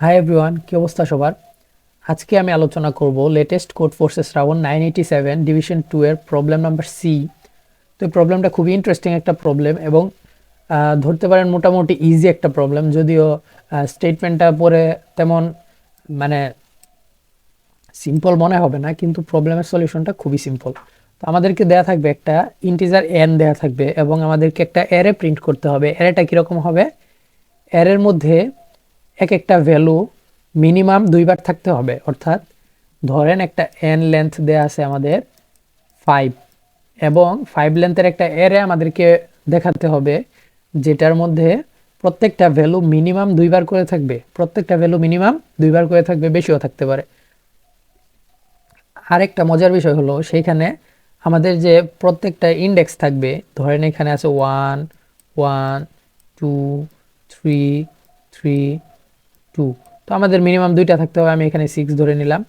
Hi everyone, কি অবস্থা সবার? আজকে আমি আলোচনা করব latest code forces round 987 division 2 এর প্রবলেম নাম্বার সি। তো এই প্রবলেমটা খুবই ইন্টারেস্টিং একটা প্রবলেম এবং ধরতে পারেন মোটামুটি ইজি একটা প্রবলেম, যদিও স্টেটমেন্টটা পড়ে তেমন মানে সিম্পল মনে হবে না, কিন্তু প্রবলেমের সলিউশনটা খুবই সিম্পল। তো আমাদেরকে দেয়া থাকবে একটা ইন্টিজার এন দেয়া থাকবে এবং আমাদেরকে একটা অ্যারে প্রিন্ট করতে হবে। অ্যারেটা কীরকম হবে? অ্যারের মধ্যে এক একটা ভ্যালু মিনিমাম দুইবার থাকতে হবে। অর্থাৎ ধরেন একটা এন লেন্থ দেয়া আছে আমাদের 5 এবং 5 লেন্থের একটা অ্যারে আমাদেরকে দেখাতে হবে, যেটার মধ্যে প্রত্যেকটা ভ্যালু মিনিমাম দুইবার করে থাকবে। প্রত্যেকটা ভ্যালু মিনিমাম দুইবার করে থাকবে, বেশিও থাকতে পারে। আরেকটা মজার বিষয় হলো, সেইখানে আমাদের যে প্রত্যেকটা ইন্ডেক্স থাকবে, ধরেন এখানে আছে 1 1 2 3 3 2, তো আমাদের মিনিমাম দুইটা থাকতে হবে। আমি এখানে 6 ধরে নিলাম।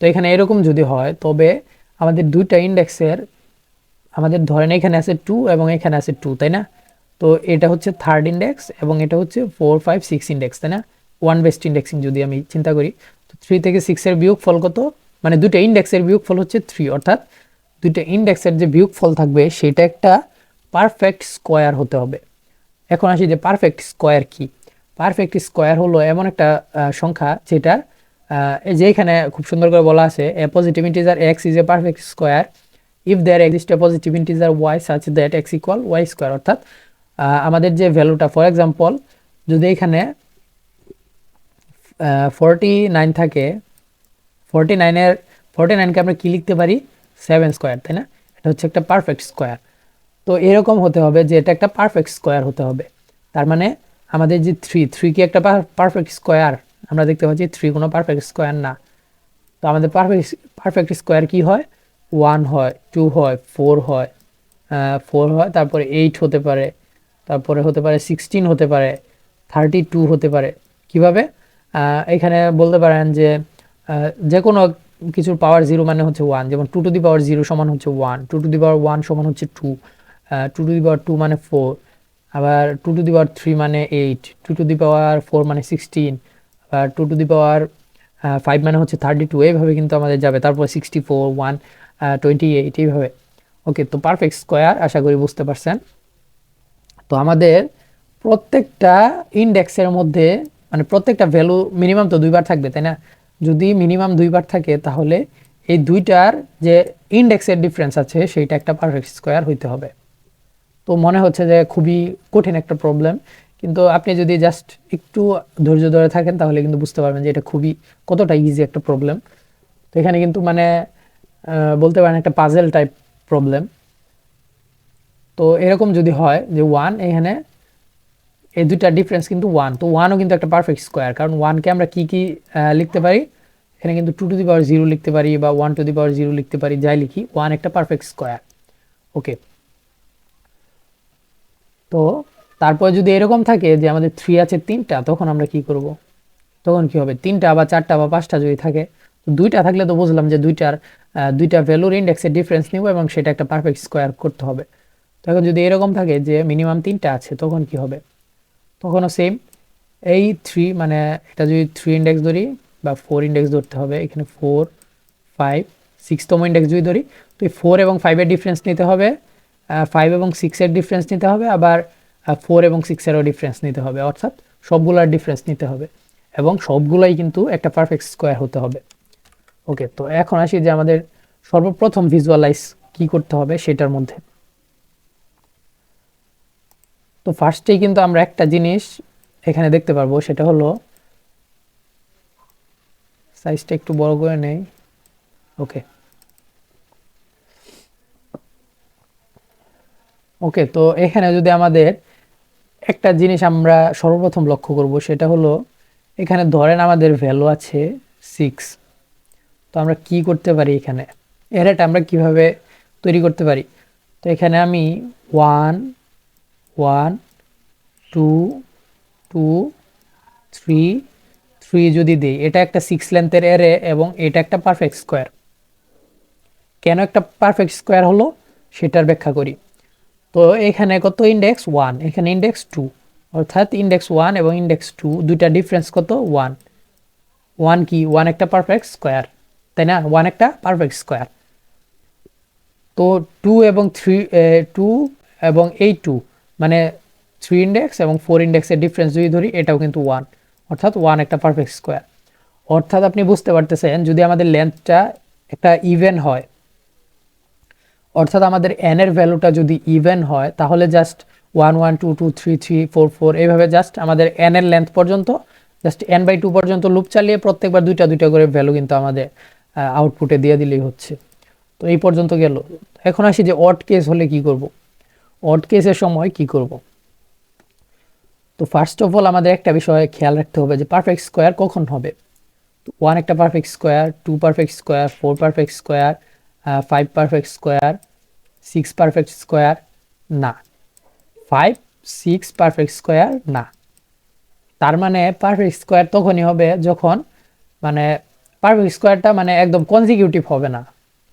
তো এখানে এরকম যদি হয়, তবে আমাদের দুইটা ইন্ডেক্সের, আমাদের ধরেন এখানে আছে 2 এবং এখানে আছে 2, তাই না? তো এটা হচ্ছে থার্ড ইন্ডেক্স এবং এটা হচ্ছে 4 5 6 ইন্ডেক্স, তাই না? ওয়ান বেস্ট ইন্ডেক্সিং যদি আমি চিন্তা করি, তো 3 থেকে 6 এর বিয়োগফল কত? মানে দুইটা ইন্ডেক্সের বিয়োগফল হচ্ছে 3, অর্থাৎ দুইটা ইন্ডেক্সের যে বিয়োগফল থাকবে সেটা একটা পারফেক্ট স্কোয়ার হতে হবে। এখন আসি যে পারফেক্ট স্কোয়ার কি। পারফেক্ট স্কোয়ার হলো এমন একটা সংখ্যা যেটার এই যে এখানে খুব সুন্দর করে বলা আছে, a positive integer X is a perfect square if there exist a positive integer Y such that X equal Y square. অর্থাৎ আমাদের যে ভ্যালুটা, ফর এক্সাম্পল যদি এখানে 49 থাকে, 49কে আমরা কি লিখতে পারি? 7 স্কোয়ার, তাই না? এটা হচ্ছে একটা পারফেক্ট স্কোয়ার। তো এরকম হতে হবে যে এটা একটা পারফেক্ট স্কোয়ার হতে হবে। তার মানে আমাদের যে 3 কি একটা পারফেক্ট স্কোয়ার? আমরা দেখতে পাচ্ছি 3 কোনো পারফেক্ট স্কোয়ার না। তো আমাদের পারফেক্ট স্কোয়ার কি হয়? 1 হয়, 2 হয়, 4 হয়, 4 হয়, তারপরে 8 হতে পারে, তারপরে হতে পারে 16 হতে পারে, 32 হতে পারে। কিভাবে? এখানে বলতে পারেন যে যে কোনো কিছুর পাওয়ার 0 মানে হচ্ছে 1, যেমন 2 টু দি পাওয়ার 0 সমান হচ্ছে 1, 2 টু দি পাওয়ার 1 সমান হচ্ছে 2, 2 টু দি পাওয়ার 2 মানে 4, আবার 2 টু দি পাওয়ার 3 মানে 8, 2 টু দি পাওয়ার 4 মানে 16, আবার 2 টু দি পাওয়ার 5 মানে হচ্ছে 32। এইভাবে কিন্তু আমাদের যাবে। তারপর 64, 1, 28 এইভাবে। ওকে, তো পারফেক্ট স্কোয়ার আশা করি বুঝতে পারছেন। তো আমাদের প্রত্যেকটা ইন্ডেক্সের মধ্যে, মানে প্রত্যেকটা ভ্যালু মিনিমাম তো দুইবার থাকবে, তাই না? যদি মিনিমাম দুইবার থাকে, তাহলে এই দুইটার যে ইন্ডেক্সের ডিফারেন্স আছে সেইটা একটা পারফেক্ট স্কোয়ার হইতে হবে। তো মনে হচ্ছে যে খুবই কঠিন একটা প্রবলেম, কিন্তু আপনি যদি জাস্ট একটু ধৈর্য ধরে থাকেন তাহলে কিন্তু বুঝতে পারবেন যে এটা খুবই কতটা ইজি একটা প্রবলেম। তো এখানে কিন্তু মানে বলতে পারেন একটা পাজেল টাইপ প্রবলেম। তো এরকম যদি হয় যে 1, এখানে এই দুইটা ডিফারেন্স কিন্তু 1, তো 1ও কিন্তু একটা পারফেক্ট স্কোয়ার, কারণ 1কে আমরা কি কি লিখতে পারি? এখানে কিন্তু 2 টু দি পাওয়ার 0 লিখতে পারি বা 1 টু দি পাওয়ার 0 লিখতে পারি, যাই লিখি 1 একটা পারফেক্ট স্কোয়ার। ওকে, তো তারপর যদি এরকম থাকে যে আমাদের 3 আছে 3টা, তখন আমরা কি করব? তখন কি হবে? 3টা বা 4টা বা 5টা যদি থাকে, তো 2টা থাকলে তো বুঝলাম যে দুইটা ভ্যালুর ইন্ডেক্সের ডিফারেন্স নিব এবং সেটা একটা পারফেক্ট স্কোয়ার করতে হবে। তো এখন যদি এরকম থাকে যে মিনিমাম 3টা আছে, তখন কি হবে? তখনও সেম, এই 3 মানে এটা যদি 3 ইন্ডেক্স ধরি বা 4 ইন্ডেক্স ধরতে হবে, এখানে 4 5 6তম ইন্ডেক্স যদি ধরি, তো এই 4 এবং 5 এর ডিফারেন্স নিতে হবে, 5 এবং 6 এর ডিফারেন্স নিতে হবে, আবার 4 এবং 6 এরও ডিফারেন্স নিতে হবে, অর্থাৎ সবগুলোর ডিফারেন্স নিতে হবে এবং সবগুলাই কিন্তু একটা পারফেক্ট স্কোয়ার হতে হবে। ওকে, তো এখন আসি যে আমাদের সর্বপ্রথম ভিজুয়ালাইজ কি করতে হবে সেটার মধ্যে। তো ফার্স্টেই কিন্তু আমরা একটা জিনিস এখানে দেখতে পারবো, সেটা হলো সাইজটা একটু বড় করে নেই। ওকে ওকে, তো এখানে যদি আমাদের একটা জিনিস আমরা সর্বপ্রথম লক্ষ্য করব, সেটা হলো এখানে ধরেন আমাদের ভ্যালু আছে 6। তো আমরা কি করতে পারি? এখানে অ্যারেটা আমরা কিভাবে তৈরি করতে পারি? তো এখানে আমি 1 1 2 2 3 3 যদি দিই, এটা একটা 6 লেন্থের অ্যারে এবং এটা একটা পারফেক্ট স্কোয়ার। কেন একটা পারফেক্ট স্কোয়ার হলো সেটার ব্যাখ্যা করি। তো এখানে কত ইন্ডেক্স? 1, এখানে ইন্ডেক্স 2, অর্থাৎ ইন্ডেক্স 1 এবং ইন্ডেক্স 2 দুইটা ডিফারেন্স কত? 1। ওয়ান কি, ওয়ান একটা পারফেক্ট স্কোয়ার, তাই না? ওয়ান একটা পারফেক্ট স্কোয়ার। তো টু এবং থ্রি, টু এবং এই টু মানে 3 ইন্ডেক্স এবং 4 ইন্ডেক্সের ডিফারেন্স যদি ধরি, এটাও কিন্তু ওয়ান, অর্থাৎ ওয়ান একটা পারফেক্ট স্কোয়ার। অর্থাৎ আপনি বুঝতে পারতেছেন যদি আমাদের লেন্থটা একটা ইভেন হয়, অর্থাৎ আমাদের এন এর ভ্যালুটা যদি ইভেন হয়, তাহলে জাস্ট 1 1 2 2 3 3 4 4 এইভাবে জাস্ট আমাদের এন এর লেন্থ পর্যন্ত জাস্ট n/2 পর্যন্ত লুপ চালিয়ে প্রত্যেকবার দুইটা দুইটা করে ভ্যালু কিন্তু আমাদের আউটপুটে দিয়ে দিলেই হচ্ছে। তো এই পর্যন্ত গেল। এখন আসি যে অড কেস হলে কি করব। অড কেসের সময় কি করব। তো ফার্স্ট অফ অল আমাদের একটা বিষয় খেয়াল রাখতে হবে যে পারফেক্ট স্কোয়ার কখন হবে। ওয়ান একটা perfect square, two perfect square, four perfect square, 5 perfect square, 6 perfect square না, 5 6 পারফেক্ট স্কোয়ার না। তার মানে পারফেক্ট স্কোয়ার তখনই হবে যখন মানে পারফেক্ট স্কোয়ারটা মানে একদম কনজিকিউটিভ হবে না।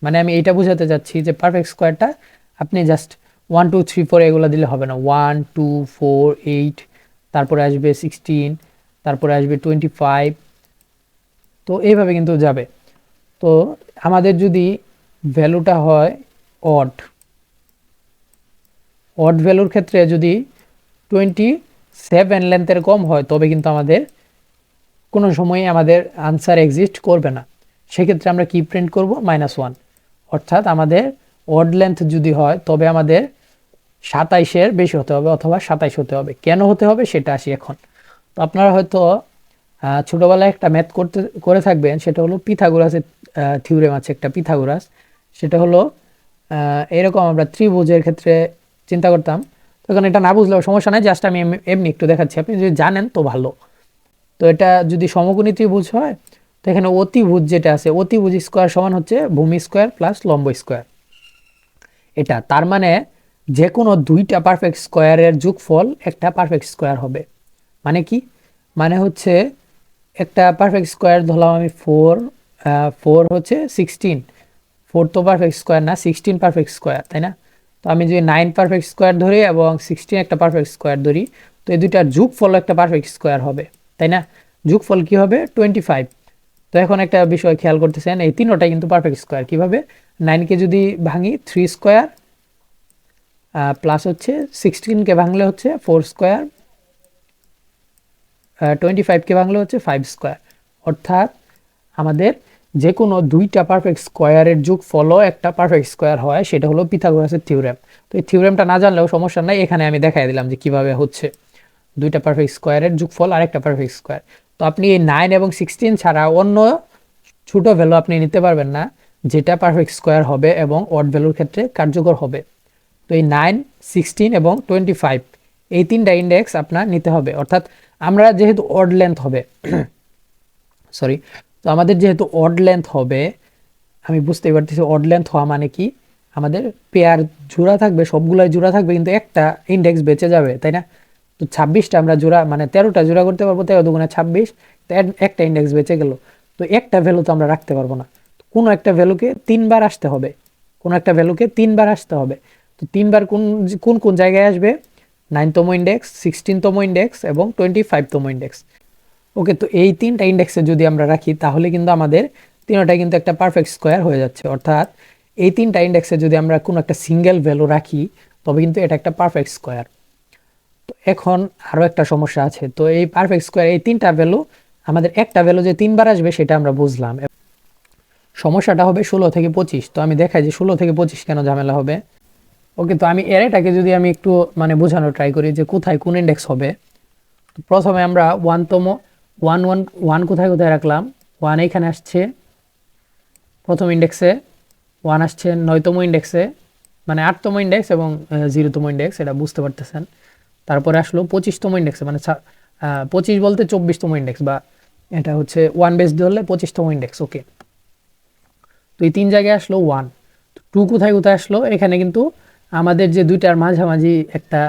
মানে আমি এইটা বোঝাতে চাচ্ছি যে পারফেক্ট স্কোয়ারটা আপনি জাস্ট 1 2 3 4 এগুলো দিলে হবে না। 1 2 4 8, তারপরে আসবে 16, তারপরে আসবে 25, তো এইভাবে কিন্তু যাবে। তো আমাদের যদি ভ্যালুটা হয় অড, অড ভ্যালুর ক্ষেত্রে যদি 27 লেন্থের কম হয়, তবে কিন্তু আমাদের কোনো সময় আমাদের আনসার এক্সিস্ট করবে না। সেক্ষেত্রে আমরা কি প্রিন্ট করব, -1। অর্থাৎ আমাদের অড লেন্থ যদি হয় তবে আমাদের 27-এর বেশি হতে হবে অথবা 27 হতে হবে। কেন হতে হবে সেটা আসি এখন। তো আপনারা হয়তো ছোটোবেলায় একটা ম্যাথ করে থাকবেন, সেটা হলো পিথাগোরাসের থিওরেম আছে একটা, পিথাগোরাস। সেটা হলো এরকম আমরা ত্রিভুজের ক্ষেত্রে চিন্তা করতাম। তখন এটা না বুঝলেও সমস্যা নাই, জাস্ট আমি এমনি একটু দেখাচ্ছি, আপনি যদি জানেন তো ভালো। তো এটা যদি সমকোণী ত্রিভুজ হয়, তো এখানে অতিভুজ যেটা আছে, অতিভুজ স্কোয়ার সমান হচ্ছে ভূমি স্কোয়ার প্লাস লম্ব স্কোয়ার। এটা তার মানে যে কোনো দুইটা পারফেক্ট স্কোয়ারের যোগফল একটা পারফেক্ট স্কোয়ার হবে। মানে কি, মানে হচ্ছে একটা পারফেক্ট স্কোয়ার ধরলাম আমি 4, 4 হচ্ছে 16, 4 তো পারফেক্ট স্কোয়ার না, 16 পারফেক্ট স্কোয়ার, তাই না? তো আমি যদি 9 পারফেক্ট স্কোয়ার ধরি এবং 16 একটা পারফেক্ট স্কোয়ার ধরি, তো এই দুইটার যোগফল একটা পারফেক্ট স্কোয়ার হবে, তাই না? যোগফল কি হবে, 25। তো এখন একটা বিষয় খেয়াল করতেছেন, এই তিনটাই কিন্তু পারফেক্ট স্কোয়ার। কীভাবে, 9কে যদি ভাঙি 3 স্কোয়ার, প্লাস হচ্ছে 16কে ভাঙলে হচ্ছে 4 স্কোয়ার, 25কে ভাঙলে হচ্ছে 5 স্কোয়ার। অর্থাৎ আমাদের যে কোনো দুইটা পারফেক্ট স্কোয়ারের যোগফলও একটা পারফেক্ট স্কোয়ার হয়, সেটা হলো পিথাগোরাসের থিওরেম। তো এই থিওরেমটা না জানলেও সমস্যা নাই, এখানে আমি দেখাই দিলাম যে কিভাবে হচ্ছে দুইটা পারফেক্ট স্কোয়ারের যোগফল আরেকটা পারফেক্ট স্কোয়ার। তো আপনি এই 9 এবং 16 ছাড়া অন্য ছোট ভ্যালু আপনি নিতে পারবেন না যেটা পারফেক্ট স্কোয়ার হবে এবং অড ভ্যালুর ক্ষেত্রে কার্যকর হবে। তো এই 9, 16 এবং 25 এই তিনটা ইন্ডেক্স আপনার নিতে হবে। অর্থাৎ আমরা যেহেতু অড লেন্থ হবে সরি, তো আমাদের যেহেতু অড লেন্থ হবে, আমি বুঝতেই পারতেছি অড লেন্থ হওয়া মানে কি, আমাদের পেয়ার জোড়া থাকবে, সবগুলাই জোড়া থাকবে, কিন্তু একটা ইন্ডেক্স বেঁচে যাবে, তাই না? তো 26টা আমরা জোড়া মানে 13টা জোড়া করতে পারবো, 13 দুগুণে 26, তো একটা ইন্ডেক্স বেঁচে গেল। তো একটা ভ্যালু তো আমরা রাখতে পারবো না, কোনো একটা ভ্যালুকে 3বার আসতে হবে, কোনো একটা ভ্যালুকে 3বার আসতে হবে। তো 3বার কোন কোন কোন জায়গায় আসবে, 9তম ইন্ডেক্স, 16তম ইন্ডেক্স এবং 25তম ইন্ডেক্স। ওকে, তো এই তিনটা ইন্ডেক্সে যদি আমরা রাখি, তাহলে কিন্তু আমাদের তিনটাই কিন্তু একটা পারফেক্ট স্কোয়ার হয়ে যাচ্ছে। অর্থাৎ এই তিনটা ইন্ডেক্সে যদি আমরা কোনো একটা সিঙ্গেল ভ্যালু রাখি, তবে কিন্তু এটা একটা পারফেক্ট স্কোয়ার। তো এখন আরও একটা সমস্যা আছে। তো এই পারফেক্ট স্কোয়ার এই তিনটা ভ্যালু, আমাদের একটা ভ্যালু যে 3বার আসবে সেটা আমরা বুঝলাম। সমস্যাটা হবে 16 থেকে 25। তো আমি দেখাই যে 16 থেকে 25 কেন ঝামেলা হবে। ওকে, তো আমি এটাকে যদি আমি একটু মানে বোঝানোর ট্রাই করি যে কোথায় কোন ইন্ডেক্স হবে। তো প্রথমে আমরা 1তম 1 কোথায় কোথায় রাখলাম, 1 এইখানে আসছে প্রথম ইন্ডেক্সে, 1 আসছে 9তম ইন্ডেক্সে, মানে 8তম ইন্ডেক্স এবং 0তম ইন্ডেক্স, এটা বুঝতে পারতেছেন। তারপরে আসলো 25তম ইন্ডেক্সে, মানে 25 বলতে 24তম ইন্ডেক্স, বা এটা হচ্ছে 1 বেস ধরলে 25তম ইন্ডেক্স। ওকে, তো এই তিন জায়গায় আসলো 1। 2 কোথায় কোথায় আসলো, এখানে কিন্তু আমাদের যে দুইটার মাঝামাঝি একটা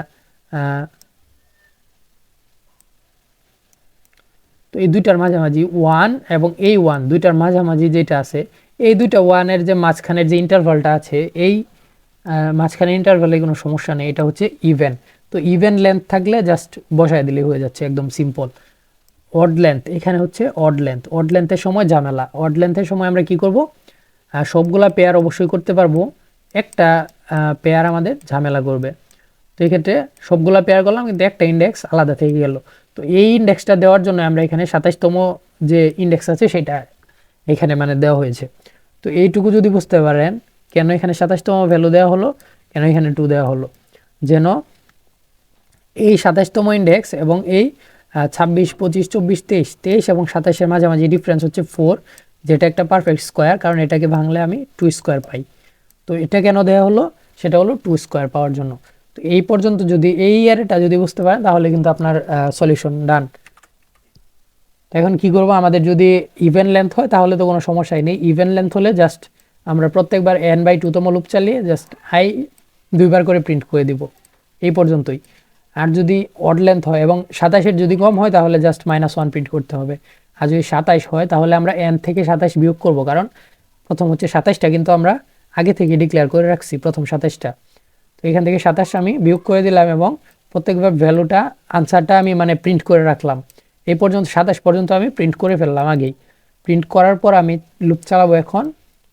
তো এই দুইটার মাঝামাঝি 1 এবং এই 1 দুইটার মাঝামাঝি যেটা আছে, এই দুইটা 1-এর যে মাঝখানের যে ইন্টারভালটা আছে, এই মাঝখানের ইন্টারভালে কোনো সমস্যা নেই, এটা হচ্ছে ইভেন। তো ইভেন লেন্থ থাকলে জাস্ট বসায় দিলে হয়ে যাচ্ছে, একদম সিম্পল। অড লেন্থ, এখানে হচ্ছে অড লেন্থ। অড লেন্থের সময় ঝামেলা। অড লেন্থের সময় আমরা কি করব, সবগুলা পেয়ার অবশ্যই করতে পারবো, একটা পেয়ার আমাদের ঝামেলা করবে। তো এই ক্ষেত্রে সবগুলা পেয়ার করলাম কিন্তু একটা ইন্ডেক্স আলাদা থেকে গেল। তো এই ইন্ডেক্সটা দেওয়ার জন্য আমরা এখানে 27তম যে ইন্ডেক্স আছে সেটা এখানে মানে দেওয়া হয়েছে। তো এইটুকু যদি বুঝতে পারেন কেন এখানে 27তম ভ্যালু দেওয়া হলো, কেন এখানে 2 দেওয়া হলো, যেন এই 27তম ইন্ডেক্স এবং এই 26, 25, 24, 23 এবং 27-এর মাঝামাঝি ডিফারেন্স হচ্ছে 4, যেটা একটা পারফেক্ট স্কোয়ার, কারণ এটাকে ভাঙলে আমি 2 স্কোয়ার পাই। তো এটা কেন দেওয়া হলো, সেটা হলো 2 স্কোয়ার পাওয়ার জন্য। তো এই পর্যন্ত যদি এই ইয়ারটা যদি বুঝতে পারেন তাহলে কিন্তু আপনার সলিউশন ডান। এখন কি করব, আমাদের যদি ইভেন লেন্থ হয় তাহলে তো কোনো সমস্যাই নেই। ইভেন লেন্থ হলে জাস্ট আমরা প্রত্যেকবার n/2তম লুপ চালিয়ে জাস্ট i 2বার করে প্রিন্ট করে দিব, এই পর্যন্তই। আর যদি অড লেন্থ হয় এবং 27-এর যদি কম হয় তাহলে জাস্ট -1 প্রিন্ট করতে হবে। আর যদি 27 হয় তাহলে আমরা n থেকে 27 বিয়োগ করব, কারণ প্রথম হচ্ছে 27টা কিন্তু আমরা আগে থেকে ডিক্লেয়ার করে রাখছি, প্রথম 27টা। তো এখান থেকে 27 আমি বিয়োগ করে দিলাম এবং প্রত্যেকবার ভ্যালুটা আনসারটা আমি মানে প্রিন্ট করে রাখলাম। এই পর্যন্ত 27 পর্যন্ত আমি প্রিন্ট করে ফেললাম আগেই। প্রিন্ট করার পর আমি লুপ চালাবো এখন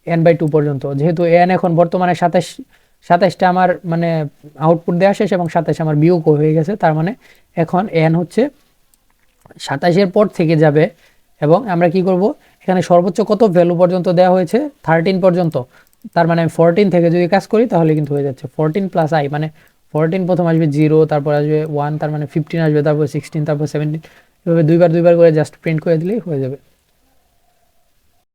n/2 পর্যন্ত। যেহেতু n এখন বর্তমানে 27টা আমার মানে আউটপুট দেওয়া শেষ এবং 27 আমার বিয়োগ হয়ে গেছে, তার মানে এখন n হচ্ছে 27-এর পর থেকে যাবে। এবং আমরা কি করব, এখানে সর্বোচ্চ কত ভ্যালু পর্যন্ত দেওয়া হয়েছে, 13 পর্যন্ত। তার মানে আমি 14 থেকে যদি কাজ করি তাহলে কিন্তু হয়ে যাচ্ছে 14 + i, মানে 14 প্রথম আসবে 0, তারপর আসবে 1, তার মানে 15 আসবে, তারপর 16, তারপর 17, এভাবে দুইবার করে জাস্ট প্রিন্ট করে দিলেই হয়ে যাবে।